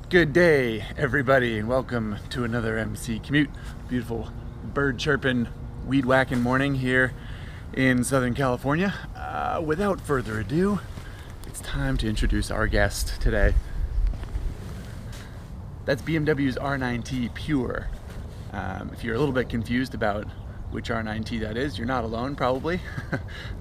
Good day, everybody, and welcome to another MC Commute. Beautiful bird chirping, weed whacking morning here in Southern California. Without further ado, it's time to introduce our guest today. That's BMW's R9T Pure. If you're a little bit confused about which R9T that is, you're not alone, probably.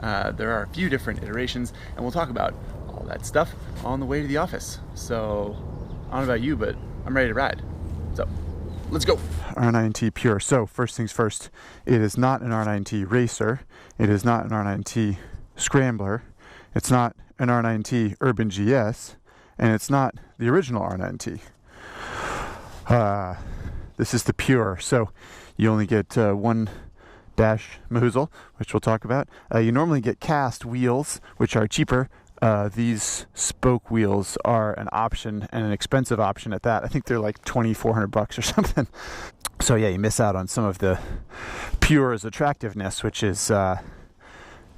There are a few different iterations, and we'll talk about all that stuff on the way to the office. So, I don't know about you, but I'm ready to ride. So, let's go. R9T Pure. So, first things first, it is not an R9T Racer. It is not an R9T Scrambler. It's not an R9T Urban GS. And it's not the original R9T. This is the Pure. So, you only get one dash Mahuzel, which we'll talk about. You normally get cast wheels, which are cheaper. These spoke wheels are an option, and an expensive option at that. I think they're like $2,400 or something. So yeah, you miss out on some of the Pure's attractiveness, which is that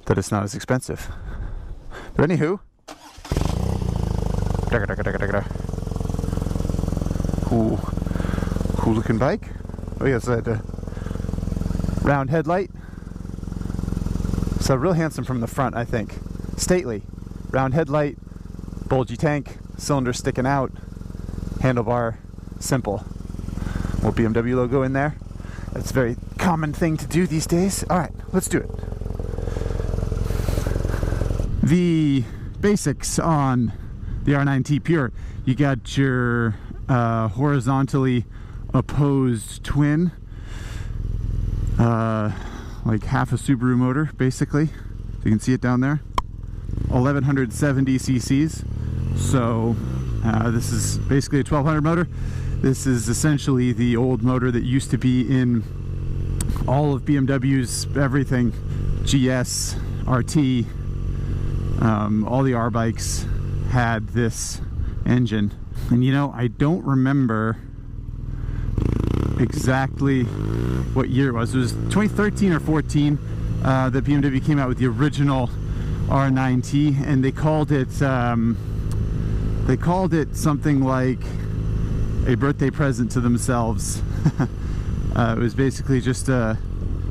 it's not as expensive. But anywho, cool looking bike. Oh yes, that round headlight. So real handsome from the front, I think. Stately. Round headlight, bulgy tank, cylinder sticking out, handlebar, simple. Little BMW logo in there. That's a very common thing to do these days. Alright, let's do it. The basics on the R9T Pure. You got your horizontally opposed twin, like half a Subaru motor, basically. So you can see it down there. 1170 cc's. So this is basically a 1200 motor. This is essentially the old motor that used to be in all of BMW's everything. GS, RT, all the R bikes had this engine. And you know, I don't remember exactly what year it was. It was 2013 or 14 that BMW came out with the original R9T, and they called it something like a birthday present to themselves. It was basically just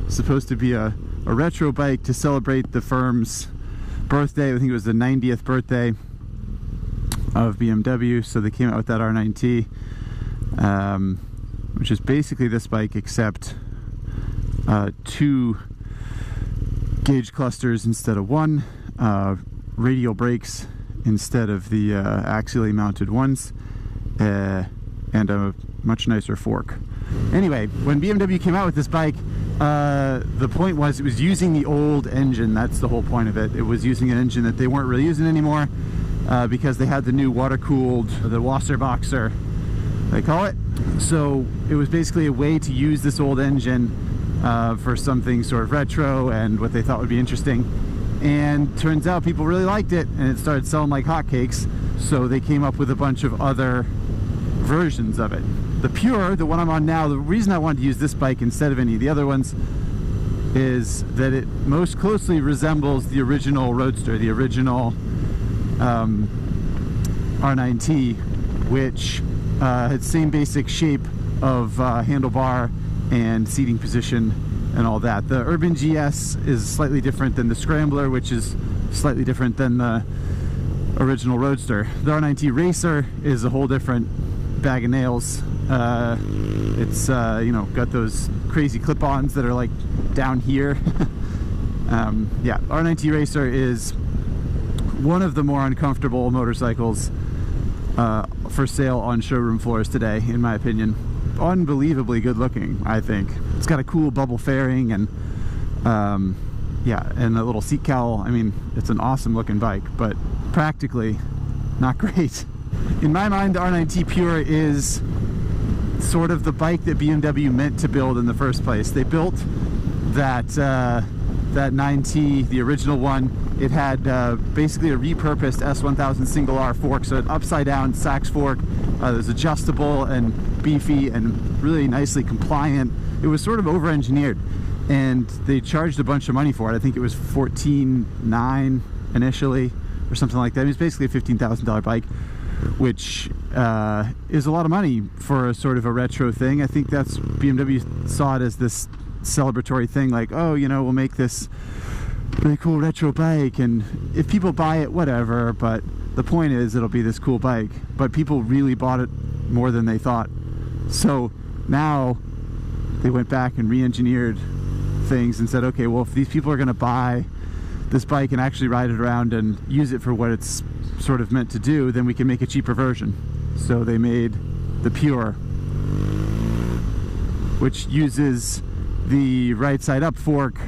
supposed to be a retro bike to celebrate the firm's birthday. I think it was the 90th birthday of BMW, so they came out with that R9T, which is basically this bike except 2 gauge clusters instead of 1, radial brakes instead of the axially mounted ones, and a much nicer fork. Anyway, when BMW came out with this bike, the point was it was using the old engine. That's the whole point of it. It was using an engine that they weren't really using anymore because they had the new water-cooled, the Wasserboxer, they call it. So it was basically a way to use this old engine for something sort of retro and what they thought would be interesting. And turns out people really liked it, and it started selling like hotcakes, so they came up with a bunch of other versions of it. The Pure, the one I'm on now, the reason I wanted to use this bike instead of any of the other ones is that it most closely resembles the original Roadster, the original R9T, which had the same basic shape of handlebar and seating position and all that. The Urban GS is slightly different than the Scrambler, which is slightly different than the original Roadster. The R9T Racer is a whole different bag of nails. It's you know, got those crazy clip-ons that are like down here. Yeah, R9T Racer is one of the more uncomfortable motorcycles for sale on showroom floors today, in my opinion. Unbelievably good looking, I think. It's got a cool bubble fairing and yeah, and a little seat cowl. I mean, it's an awesome looking bike, but practically not great. In my mind, the R9T Pure is sort of the bike that BMW meant to build in the first place. They built that 9T, the original one. It had basically a repurposed S1000 single R fork, so an upside down Sachs fork. It was adjustable and beefy and really nicely compliant. It was sort of over-engineered, and they charged a bunch of money for it. I think it was $14,900 initially or something like that. It was basically a $15,000 bike. which is a lot of money for a sort of a retro thing. I think that's BMW saw it as this celebratory thing, like, oh, you know, we'll make this really cool retro bike, and if people buy it, whatever, but the point is it'll be this cool bike. But people really bought it more than they thought, so now they went back and re-engineered things and said, okay, well, if these people are going to buy this bike and actually ride it around and use it for what it's sort of meant to do, then we can make a cheaper version. So they made the Pure, which uses the right side up fork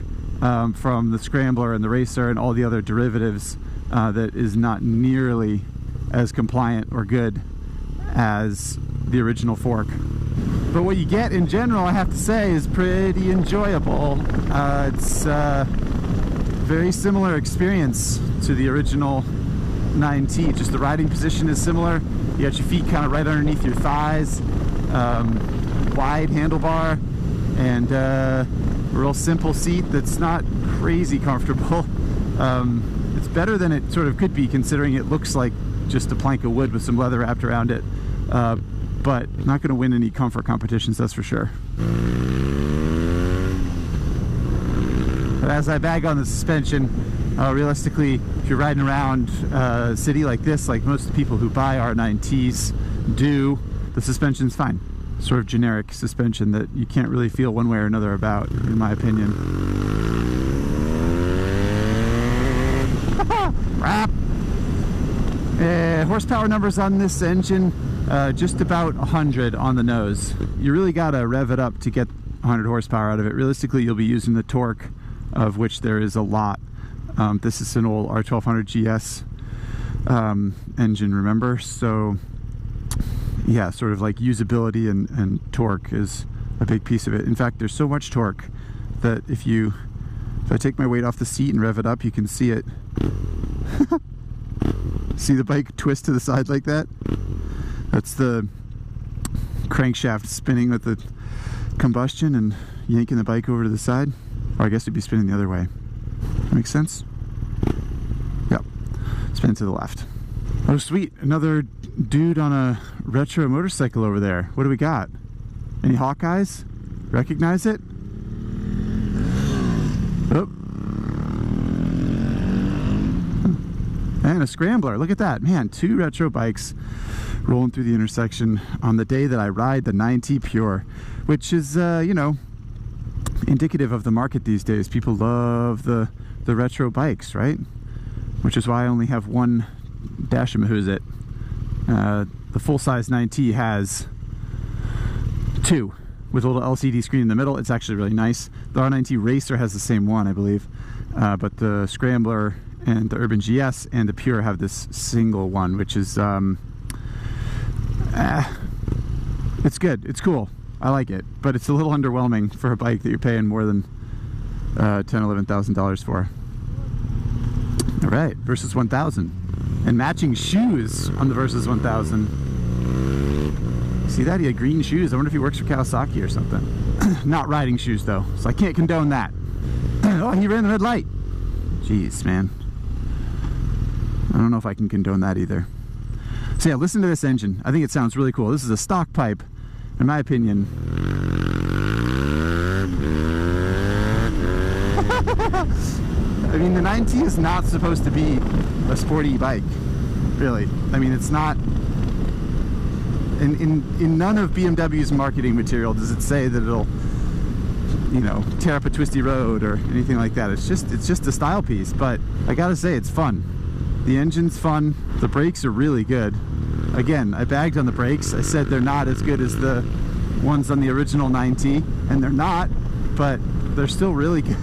from the Scrambler and the Racer and all the other derivatives, that is not nearly as compliant or good as the original fork. But what you get in general, I have to say, is pretty enjoyable. It's a very similar experience to the original 9T. Just the riding position is similar. You got your feet kind of right underneath your thighs, wide handlebar, and a real simple seat that's not crazy comfortable. It's better than it sort of could be, considering it looks like just a plank of wood with some leather wrapped around it. But not going to win any comfort competitions, that's for sure. But as I bag on the suspension, realistically, if you're riding around a city like this, like most of the people who buy R9Ts do, the suspension's fine. Sort of generic suspension that you can't really feel one way or another about, in my opinion. Horsepower numbers on this engine, just about 100 on the nose. You really gotta rev it up to get 100 horsepower out of it. Realistically, you'll be using the torque, of which there is a lot. This is an old R1200 GS engine, remember? So yeah, sort of like usability and torque is a big piece of it. In fact, there's so much torque that if I take my weight off the seat and rev it up, you can see it. See the bike twist to the side like that? That's the crankshaft spinning with the combustion and yanking the bike over to the side. Or I guess it'd be spinning the other way. Makes sense? Yep. Spin to the left. Oh, sweet. Another dude on a retro motorcycle over there. What do we got? Any Hawkeyes? Recognize it? Oh. And a Scrambler. Look at that. Man, 2 retro bikes rolling through the intersection on the day that I ride the 9T Pure, which is, you know, indicative of the market these days. People love the retro bikes, right? Which is why I only have one Dashima. Who's it? The full-size 9T has 2 with a little LCD screen in the middle. It's actually really nice. The R9T Racer has the same one, I believe, but the Scrambler and the Urban GS and the Pure have this single one, which is it's good. It's cool. I like it, but it's a little underwhelming for a bike that you're paying more than $10,000–11,000 for. All right, Versus 1000, and matching shoes on the Versus 1000. See that? He had green shoes. I wonder if he works for Kawasaki or something. Not riding shoes though, so I can't condone that. Oh, he ran the red light. Jeez, man. I don't know if I can condone that either. So yeah, listen to this engine. I think it sounds really cool. This is a stock pipe, in my opinion. I mean, the 9T is not supposed to be a sporty bike, really. I mean, it's not. In none of BMW's marketing material does it say that it'll, you know, tear up a twisty road or anything like that. It's just a style piece. But I gotta say, it's fun. The engine's fun. The brakes are really good. Again, I bagged on the brakes. I said they're not as good as the ones on the original 9T, and they're not, but they're still really good.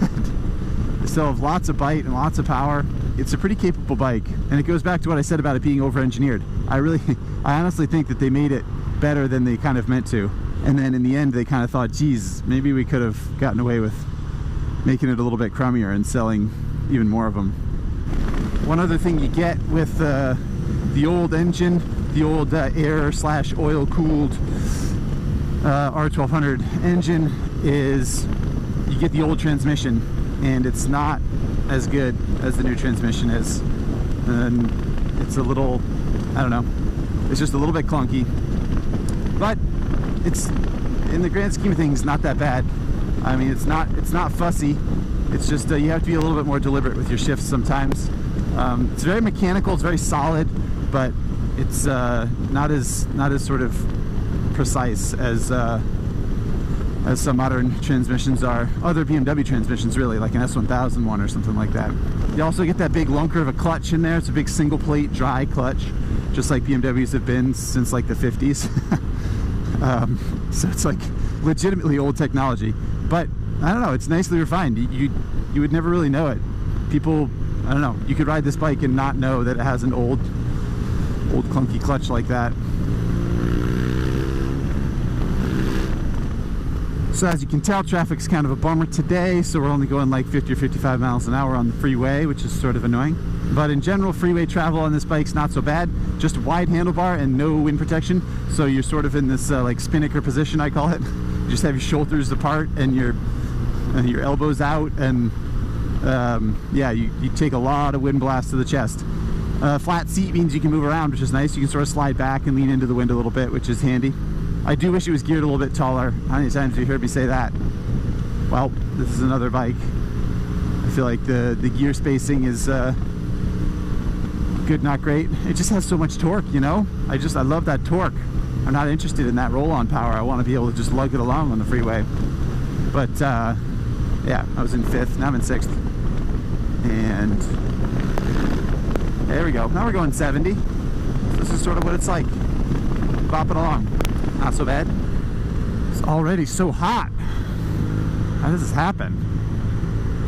They still have lots of bite and lots of power. It's a pretty capable bike, and it goes back to what I said about it being over-engineered. I honestly think that they made it better than they kind of meant to, and then in the end they kind of thought, geez, maybe we could have gotten away with making it a little bit crummier and selling even more of them. One other thing you get with the old engine, the old air/oil-cooled R1200 engine, is you get the old transmission, and it's not as good as the new transmission is. And it's a little, I don't know, It's just a little bit clunky, but it's, in the grand scheme of things, not that bad. I mean, it's not fussy. It's just you have to be a little bit more deliberate with your shifts sometimes. It's very mechanical, it's very solid, but it's not as sort of precise as some modern transmissions are. Other BMW transmissions, really, like an S1000 one or something like that. You also get that big lunker of a clutch in there. It's a big single plate dry clutch, just like BMWs have been since like the 50s. So it's like legitimately old technology, but I don't know, it's nicely refined. You would never really know it. People, I don't know, you could ride this bike and not know that it has an old clunky clutch like that. So as you can tell, traffic's kind of a bummer today, so we're only going like 50 or 55 miles an hour on the freeway, which is sort of annoying. But in general, freeway travel on this bike's not so bad. Just wide handlebar and no wind protection, so you're sort of in this like spinnaker position, I call it. You just have your shoulders apart and your elbows out, and yeah, you take a lot of wind blast to the chest. Flat seat means you can move around, which is nice. You can sort of slide back and lean into the wind a little bit, which is handy. I do wish it was geared a little bit taller. How many times have you heard me say that? Well, this is another bike. I feel like the gear spacing is good, not great. It just has so much torque, you know? I love that torque. I'm not interested in that roll-on power. I want to be able to just lug it along on the freeway. But yeah, I was in 5th, now I'm in 6th. And there we go. Now we're going 70. This is sort of what it's like. Bopping along. Not so bad. It's already so hot. How does this happen?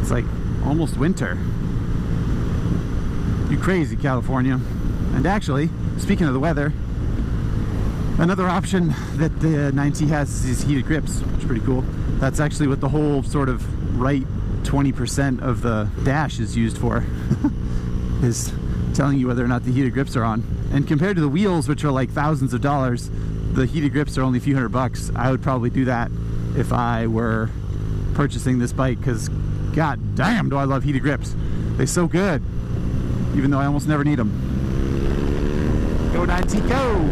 It's like almost winter. You crazy, California. And actually, speaking of the weather, another option that the 9T has is these heated grips, which is pretty cool. That's actually what the whole sort of right 20% of the dash is used for, is telling you whether or not the heated grips are on. And compared to the wheels, which are like thousands of dollars, the heated grips are only a few $100. I would probably do that if I were purchasing this bike, because god damn do I love heated grips. They're so good, even though I almost never need them. Go 9T, go!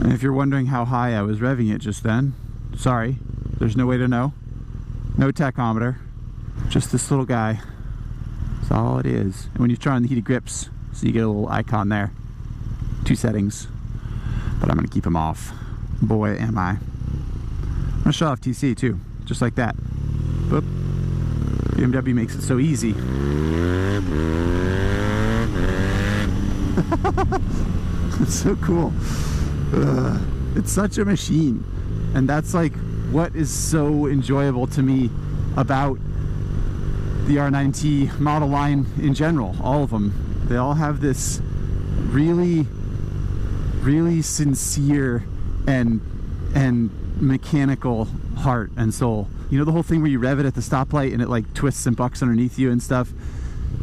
And if you're wondering how high I was revving it just then, sorry, there's no way to know. No tachometer, just this little guy. That's all it is. And when you turn on the heated grips, so you get a little icon there. 2 settings, but I'm gonna keep them off. Boy, am I. I'm gonna show off TC too, just like that. Boop. BMW makes it so easy. It's so cool. It's such a machine, and that's like what is so enjoyable to me about the R9T model line in general. All of them, they all have this really sincere and mechanical heart and soul. You know, the whole thing where you rev it at the stoplight and it like twists and bucks underneath you and stuff,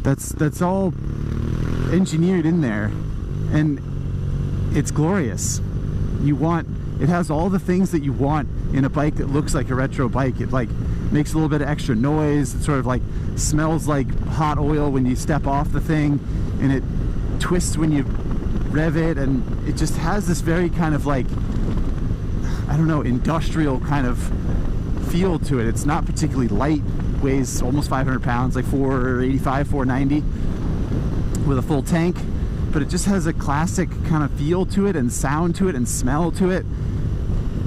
that's all engineered in there, and it's glorious. It has all the things that you want in a bike that looks like a retro bike. It like makes a little bit of extra noise. It sort of like smells like hot oil when you step off the thing, and it twists when you rev it, and it just has this very kind of like, I don't know, industrial kind of feel to it. It's not particularly light, weighs almost 500 pounds, like 485, 490 with a full tank, but it just has a classic kind of feel to it and sound to it and smell to it.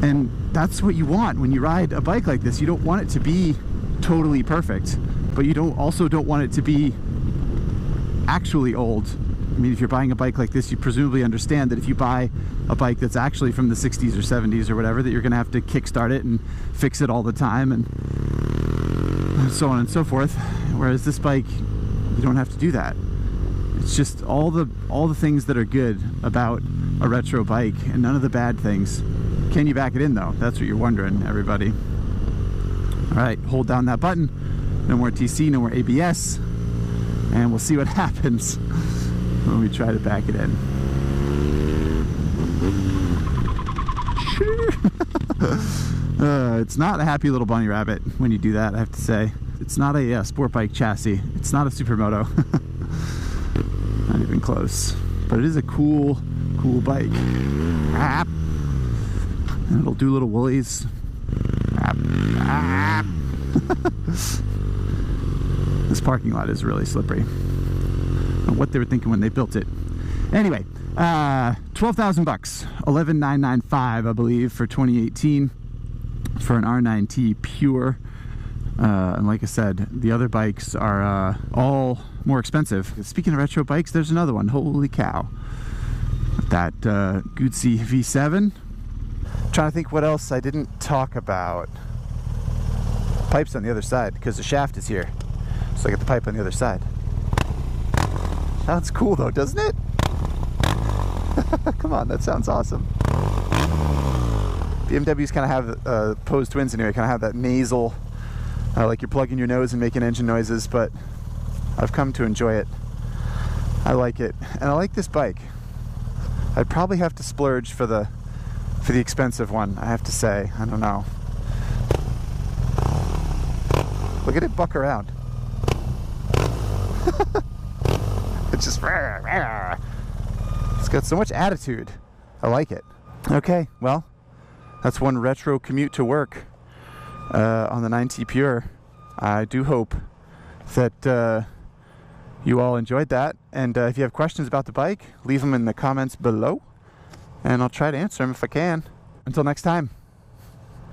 And that's what you want when you ride a bike like this. You don't want it to be totally perfect, but you also don't want it to be actually old. I mean, if you're buying a bike like this, you presumably understand that if you buy a bike that's actually from the 60s or 70s or whatever, that you're going to have to kickstart it and fix it all the time and so on and so forth. Whereas this bike, you don't have to do that. It's just all the things that are good about a retro bike and none of the bad things. Can you back it in though? That's what you're wondering, everybody. All right, hold down that button. No more TC, no more ABS, and we'll see what happens when we try to back it in. It's not a happy little bunny rabbit when you do that, I have to say. It's not a sport bike chassis. It's not a supermoto. even close. But it is a cool bike. And it'll do little woolies. This parking lot is really slippery. I don't know what they were thinking when they built it. Anyway, 12,000 bucks, 11,995, I believe, for 2018 for an R9T Pure. And like I said, the other bikes are all more expensive. Speaking of retro bikes, there's another one. Holy cow! That Guzzi V7. I'm trying to think what else I didn't talk about. Pipe's on the other side because the shaft is here, so I get the pipe on the other side. Sounds cool though, doesn't it? Come on, that sounds awesome. BMWs kind of have, Pose Twins anyway, kind of have that nasal, like you're plugging your nose and making engine noises, but I've come to enjoy it. I like it, and I like this bike. I'd probably have to splurge for the expensive one, I have to say. I don't know. Look at it buck around. It's just... It's got so much attitude. I like it. Okay, well, that's one retro commute to work on the 9T Pure. I do hope that you all enjoyed that. And if you have questions about the bike, leave them in the comments below, and I'll try to answer them if I can. Until next time,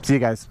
see you guys.